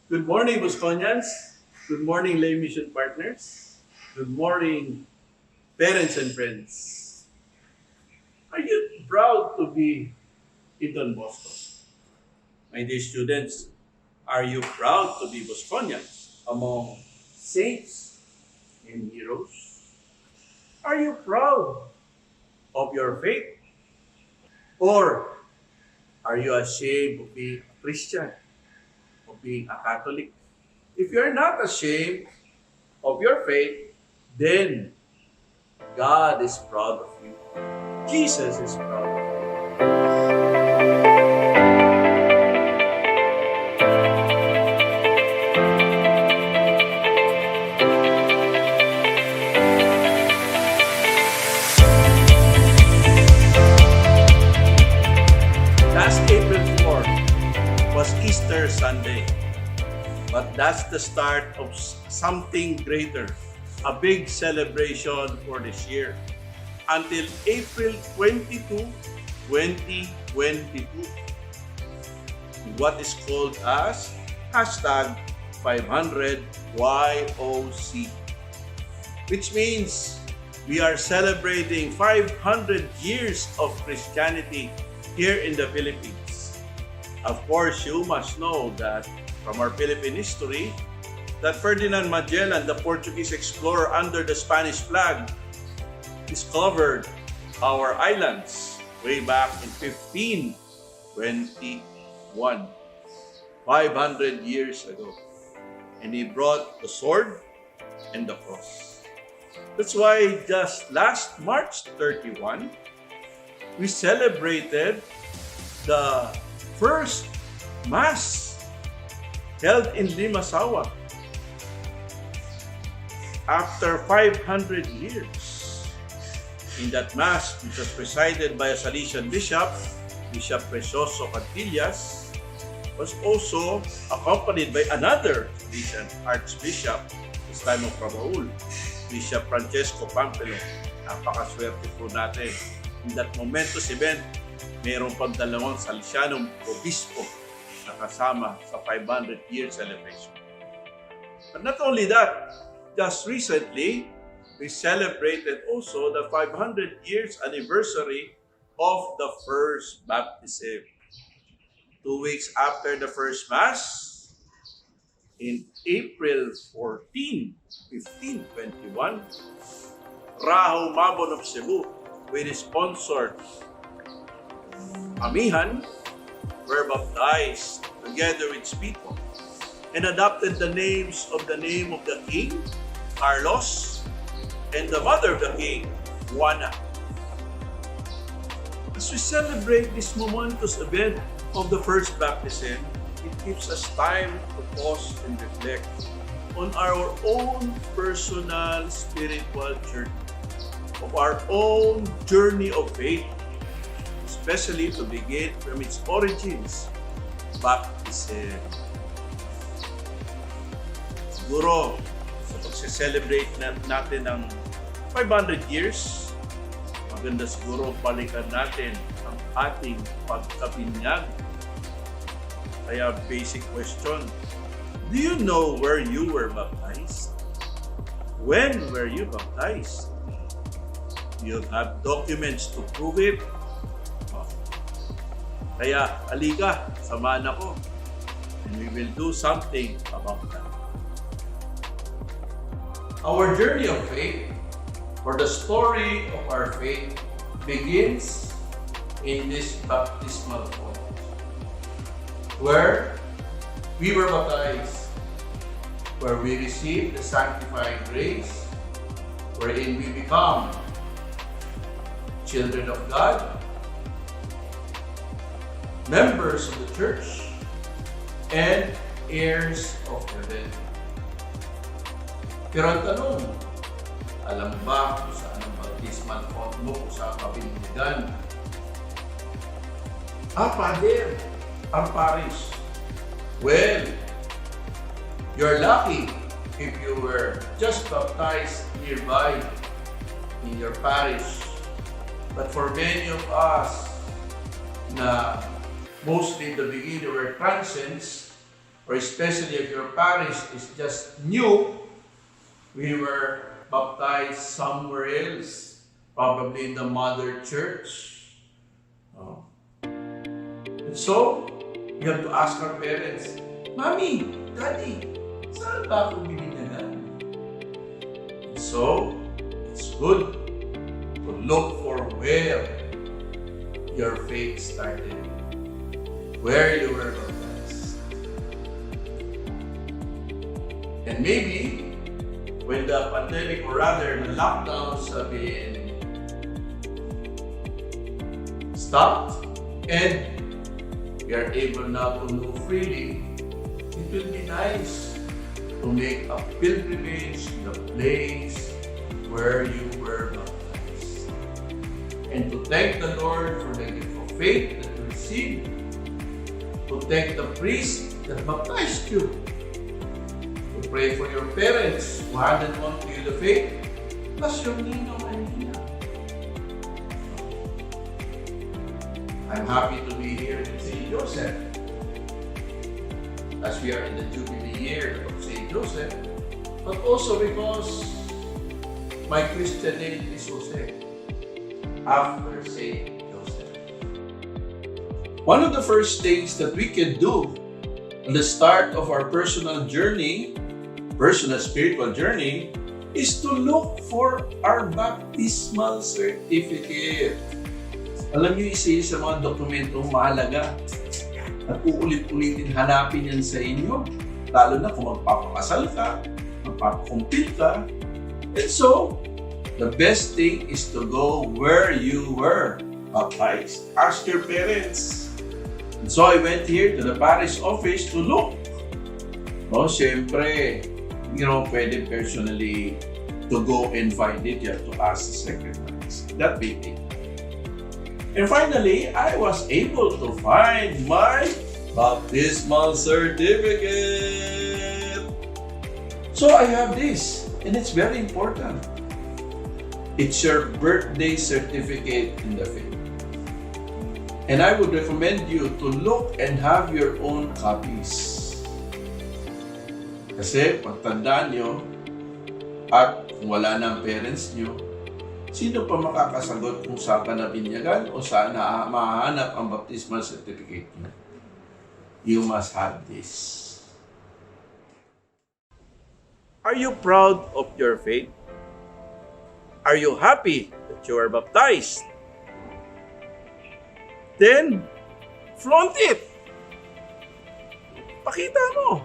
Good morning, Bosconians. Good morning, lay mission partners. Good morning, parents and friends. Are you proud to be in Don Bosco? My dear students, are you proud to be Bosconians among saints and heroes? Are you proud of your faith? Or are you ashamed of being a Christian, of being a Catholic? If you're not ashamed of your faith, then God is proud of you. Jesus is proud of you. Last April 4 was Easter Sunday, but that's the start of something greater, a big celebration for this year. Until April 22, 2022. What is called as hashtag 500YOC, which means we are celebrating 500 years of Christianity here in the Philippines. Of course, you must know that from our Philippine history, that Ferdinand Magellan, the Portuguese explorer under the Spanish flag, discovered our islands way back in 1521, 500 years ago. And he brought the sword and the cross. That's why just last March 31, we celebrated the first Mass held in Limasawa after 500 years. In that Mass, which was presided by a Salesian bishop, Bishop Precioso Cantillas, was also accompanied by another Salesian archbishop, this time of Rabaul, Bishop Francesco Pampelo. Napakaswerte po natin. In that momentous event, mayroong pang dalawang Salesianong obispo na kasama sa 500-year celebration. But not only that, just recently, we celebrated also the 500 years anniversary of the first baptism. 2 weeks after the first Mass, in April 14, 1521, Raho Mabon of Cebu, with his sponsored Amihan, were baptized together with his people and adopted the name of the king, Carlos, and the mother of the king, Juana. As we celebrate this momentous event of the first baptism, it gives us time to pause and reflect on our own personal spiritual journey, of our own journey of faith, especially to begin from its origins, baptism. Siguro, sa pag-celebrate natin ng 500 years, maganda siguro balikan natin ang ating pagkabinyag. Kaya basic question, do you know where you were baptized? When were you baptized? Do you have documents to prove it? Kaya halika, samahan ako, and we will do something about that. Our journey of faith, or the story of our faith, begins in this baptismal font, where we were baptized, where we receive the sanctifying grace, wherein we become children of God, members of the church, and heirs of heaven. Pero ang tanong, alam ba kung saan ang baptismal font mo kung saan kapiniligan? Father, ang parish. Well, you're lucky if you were just baptized nearby in your parish. But for many of us na mostly the beginner were transients, or especially if your parish is just new, we were baptized somewhere else, probably in the mother church. Oh. And so, we have to ask our parents, Mommy, Daddy, saan ba ako bininagan? And so, it's good to look for where your faith started, where you were baptized. And maybe, when the pandemic, or rather the lockdowns have been stopped and we are able now to move freely, it will be nice to make a pilgrimage to the place where you were baptized. And to thank the Lord for the gift of faith that you received, to thank the priest that baptized you, to pray for your parents who handed on to you the faith, plus your ninong and nina. I'm happy to be here in St. Joseph, as we are in the Jubilee year of St. Joseph, but also because my Christian name is Jose, after St. Joseph. One of the first things that we can do at the start of our personal journey, personal spiritual journey, is to look for our baptismal certificate. Alam niyo, isa sa mga dokumentong mahalaga at uulit-ulitin hanapin yan sa inyo, lalo na kung magpapakasal ka, magpapakumpil ka. And so, the best thing is to go where you were baptized. Ask your parents. And so I went here to the parish office to look. No, siyempre, pwede personally to go and find it. You have to ask the secretaries. That big thing. And finally, I was able to find my baptismal certificate. So I have this, and it's very important. It's your birthday certificate in the faith. And I would recommend you to look and have your own copies. Kasi pagtandaan nyo, at kung wala ng parents nyo, sino pa makakasagot kung saan ka nabinyagan o saan na mahanap ang baptismal certificate nyo? You must have this. Are you proud of your faith? Are you happy that you are baptized? Then, flaunt it. Pakita mo.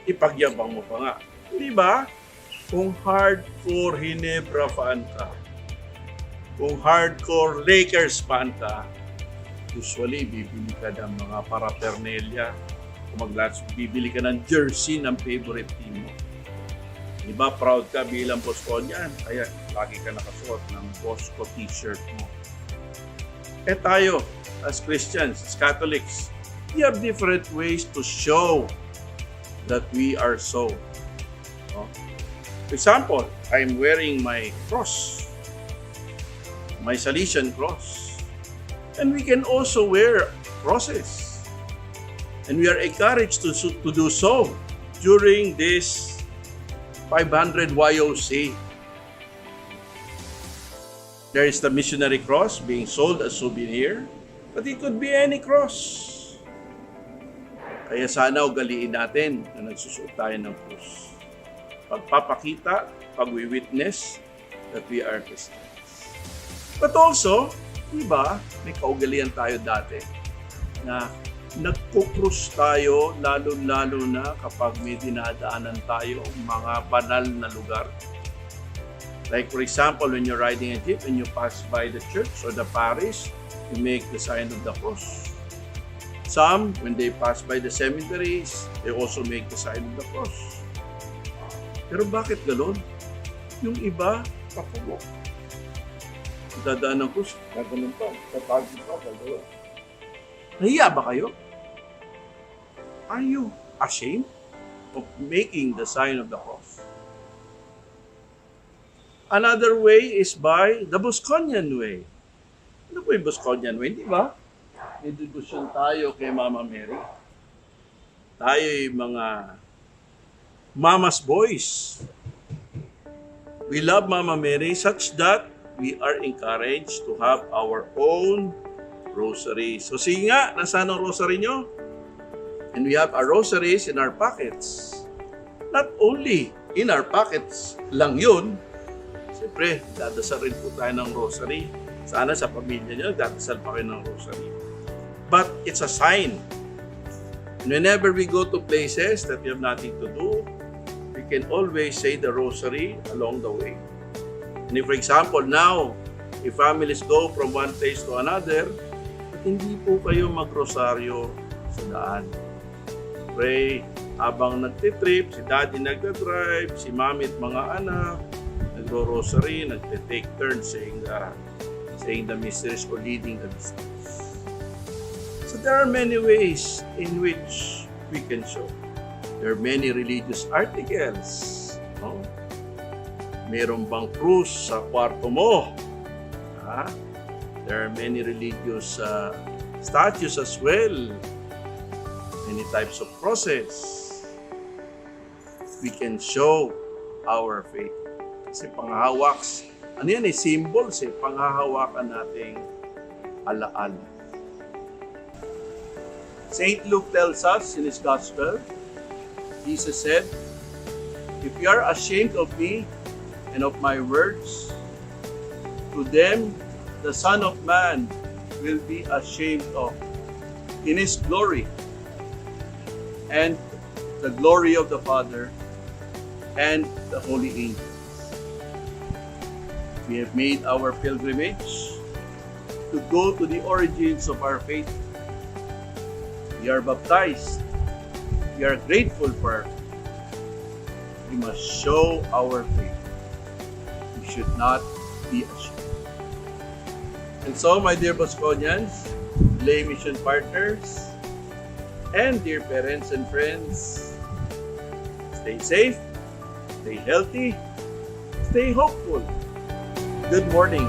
Ipagyabang mo pa nga. Di ba? Kung hardcore Hinebra fan ka, kung hardcore Lakers fan ka, usually bibili ka ng mga paraphernalia. Kung bibili ka ng jersey ng favorite team mo. Di ba, proud ka bilang Bosconian? Kaya lagi ka nakasuot ng Bosco t-shirt mo. Eh tayo, as Christians, as Catholics, we have different ways to show that we are so. No? For example, I'm wearing my cross, my Salesian cross. And we can also wear crosses. And we are encouraged to do so during this 500 YOC. There is the missionary cross being sold as souvenir, but it could be any cross. Kaya sana ugaliin natin na nagsusuot tayo ng cross. Pagpapakita, pag-witness that we are Christians. But also, diba, may kaugalian tayo dati na nagkukrus tayo lalo-lalo na kapag may dinadaanan tayo mga banal na lugar. Like for example, when you're riding a jeep and you pass by the church or the parish, you make the sign of the cross. Some, when they pass by the cemeteries, they also make the sign of the cross. Pero bakit galon? Yung iba, papugo. Dadaan ng cross, gaganon pa, tatagin pa, gaganon. Nahiya ba kayo? Are you ashamed of making the sign of the cross? Another way is by the Bosconian way. Ano po yung Bosconian way? Di ba? May devotion tayo kay Mama Mary. tayo'y mga mama's boys. We love Mama Mary such that we are encouraged to have our own rosary. So sige nga, nasaan ang rosary nyo? And we have our rosaries in our pockets. Not only in our pockets lang yun. Siyempre, dadasal rin po tayo ng rosary. Sana sa pamilya nyo, dadasal pa kayo ng rosary. But it's a sign. And whenever we go to places that we have nothing to do, we can always say the rosary along the way. And if, for example, now, if families go from one place to another, hindi po kayo magrosaryo sa daan. Pray, habang nagtitrip, si daddy nagdadrive, si mami at mga anak, nagro-rosary, nagtitake turns saying the mysteries or leading the mysteries. So there are many ways in which we can show. There are many religious articles. No? Meron bang krus sa kwarto mo? There are many religious statues as well. Many types of crosses. We can show our faith. Kasi panghahawak, ano yan symbols panghahawakan nating alaala. Saint Luke tells us in his gospel, Jesus said, "If you are ashamed of me and of my words, to them the Son of Man will be ashamed of in his glory and the glory of the Father and the holy angels." We have made our pilgrimage to go to the origins of our faith. We are baptized. We are grateful for our faith. We must show our faith. We should not be ashamed. And so, my dear Bosconians, lay mission partners, and dear parents and friends, stay safe, stay healthy, stay hopeful. Good morning.